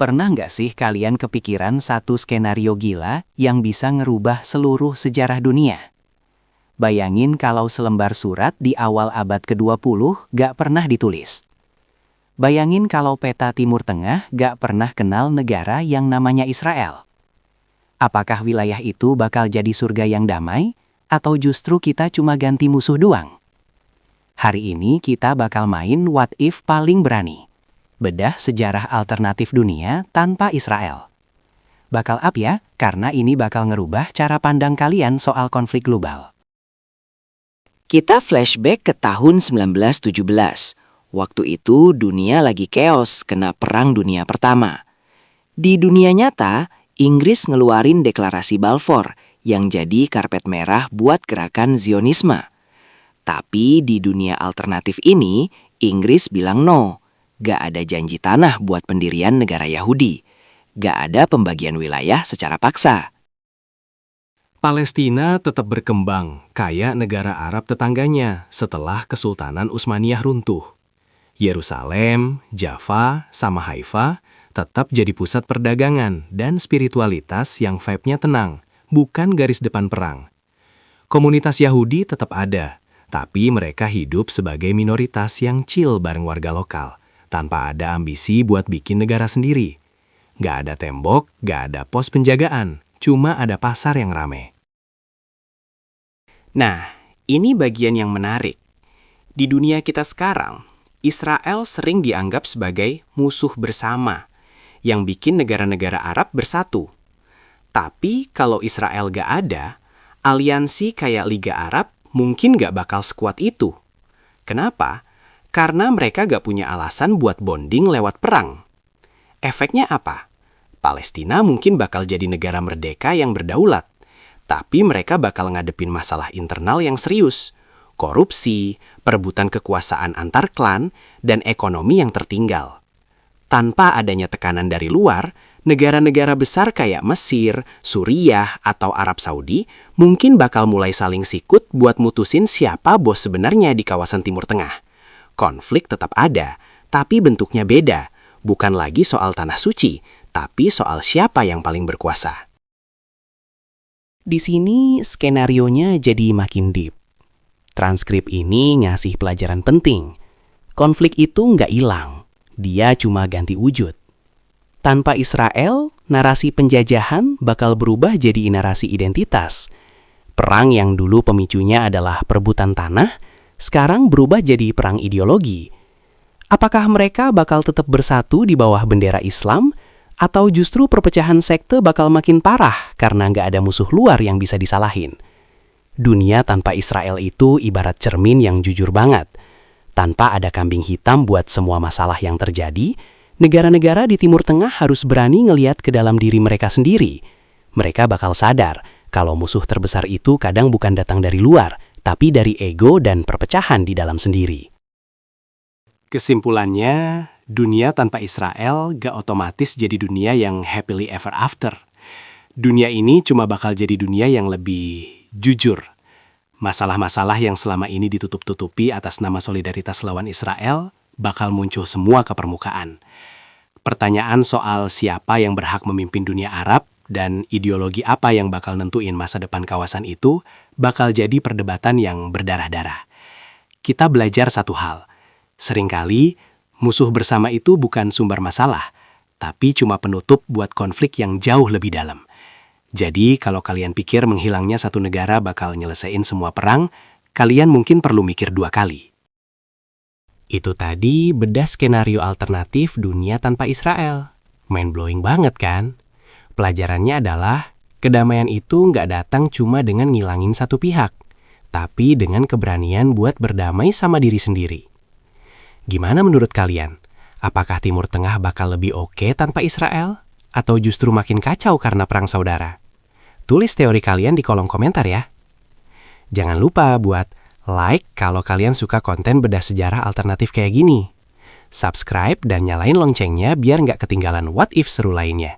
Pernah nggak sih kalian kepikiran satu skenario gila yang bisa ngerubah seluruh sejarah dunia? Bayangin kalau selembar surat di awal abad ke-20 nggak pernah ditulis. Bayangin kalau peta Timur Tengah nggak pernah kenal negara yang namanya Israel. Apakah wilayah itu bakal jadi surga yang damai, atau justru kita cuma ganti musuh doang? Hari ini kita bakal main What If paling berani. Bedah sejarah alternatif dunia tanpa Israel. Bakal up ya, karena ini bakal ngerubah cara pandang kalian soal konflik global. Kita flashback ke tahun 1917. Waktu itu dunia lagi chaos kena Perang Dunia Pertama. Di dunia nyata, Inggris ngeluarin deklarasi Balfour yang jadi karpet merah buat gerakan Zionisme. Tapi di dunia alternatif ini, Inggris bilang no. Gak ada janji tanah buat pendirian negara Yahudi. Gak ada pembagian wilayah secara paksa. Palestina tetap berkembang kayak negara Arab tetangganya setelah Kesultanan Utsmaniyah runtuh. Yerusalem, Jaffa, sama Haifa tetap jadi pusat perdagangan dan spiritualitas yang vibe-nya tenang, bukan garis depan perang. Komunitas Yahudi tetap ada, tapi mereka hidup sebagai minoritas yang chill bareng warga lokal, tanpa ada ambisi buat bikin negara sendiri. Gak ada tembok, gak ada pos penjagaan, cuma ada pasar yang rame. Nah, ini bagian yang menarik. Di dunia kita sekarang, Israel sering dianggap sebagai musuh bersama, yang bikin negara-negara Arab bersatu. Tapi kalau Israel gak ada, aliansi kayak Liga Arab mungkin gak bakal sekuat itu. Kenapa? Karena mereka gak punya alasan buat bonding lewat perang. Efeknya apa? Palestina mungkin bakal jadi negara merdeka yang berdaulat, tapi mereka bakal ngadepin masalah internal yang serius, korupsi, perebutan kekuasaan antar klan, dan ekonomi yang tertinggal. Tanpa adanya tekanan dari luar, negara-negara besar kayak Mesir, Suriah, atau Arab Saudi mungkin bakal mulai saling sikut buat mutusin siapa bos sebenarnya di kawasan Timur Tengah. Konflik tetap ada, tapi bentuknya beda. Bukan lagi soal tanah suci, tapi soal siapa yang paling berkuasa. Di sini skenarionya jadi makin deep. Transkrip ini ngasih pelajaran penting. Konflik itu nggak hilang, dia cuma ganti wujud. Tanpa Israel, narasi penjajahan bakal berubah jadi narasi identitas. Perang yang dulu pemicunya adalah perebutan tanah, sekarang berubah jadi perang ideologi. Apakah mereka bakal tetap bersatu di bawah bendera Islam, atau justru perpecahan sekte bakal makin parah karena nggak ada musuh luar yang bisa disalahin? Dunia tanpa Israel itu ibarat cermin yang jujur banget. Tanpa ada kambing hitam buat semua masalah yang terjadi, negara-negara di Timur Tengah harus berani ngeliat ke dalam diri mereka sendiri. Mereka bakal sadar kalau musuh terbesar itu kadang bukan datang dari luar, tapi dari ego dan perpecahan di dalam sendiri. Kesimpulannya, dunia tanpa Israel gak otomatis jadi dunia yang happily ever after. Dunia ini cuma bakal jadi dunia yang lebih jujur. Masalah-masalah yang selama ini ditutup-tutupi atas nama solidaritas lawan Israel bakal muncul semua ke permukaan. Pertanyaan soal siapa yang berhak memimpin dunia Arab dan ideologi apa yang bakal nentuin masa depan kawasan itu bakal jadi perdebatan yang berdarah-darah. Kita belajar satu hal. Seringkali, musuh bersama itu bukan sumber masalah, tapi cuma penutup buat konflik yang jauh lebih dalam. Jadi, kalau kalian pikir menghilangnya satu negara bakal nyelesain semua perang, kalian mungkin perlu mikir 2 kali. Itu tadi bedah skenario alternatif dunia tanpa Israel. Mind-blowing banget kan? Pelajarannya adalah, kedamaian itu nggak datang cuma dengan ngilangin satu pihak, tapi dengan keberanian buat berdamai sama diri sendiri. Gimana menurut kalian? Apakah Timur Tengah bakal lebih oke tanpa Israel? Atau justru makin kacau karena perang saudara? Tulis teori kalian di kolom komentar ya. Jangan lupa buat like kalau kalian suka konten bedah sejarah alternatif kayak gini. Subscribe dan nyalain loncengnya biar nggak ketinggalan What If seru lainnya.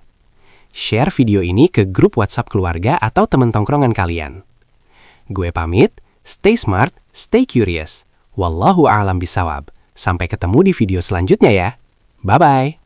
Share video ini ke grup WhatsApp keluarga atau temen tongkrongan kalian. Gue pamit, stay smart, stay curious. Wallahu a'lam bisawab. Sampai ketemu di video selanjutnya ya. Bye-bye.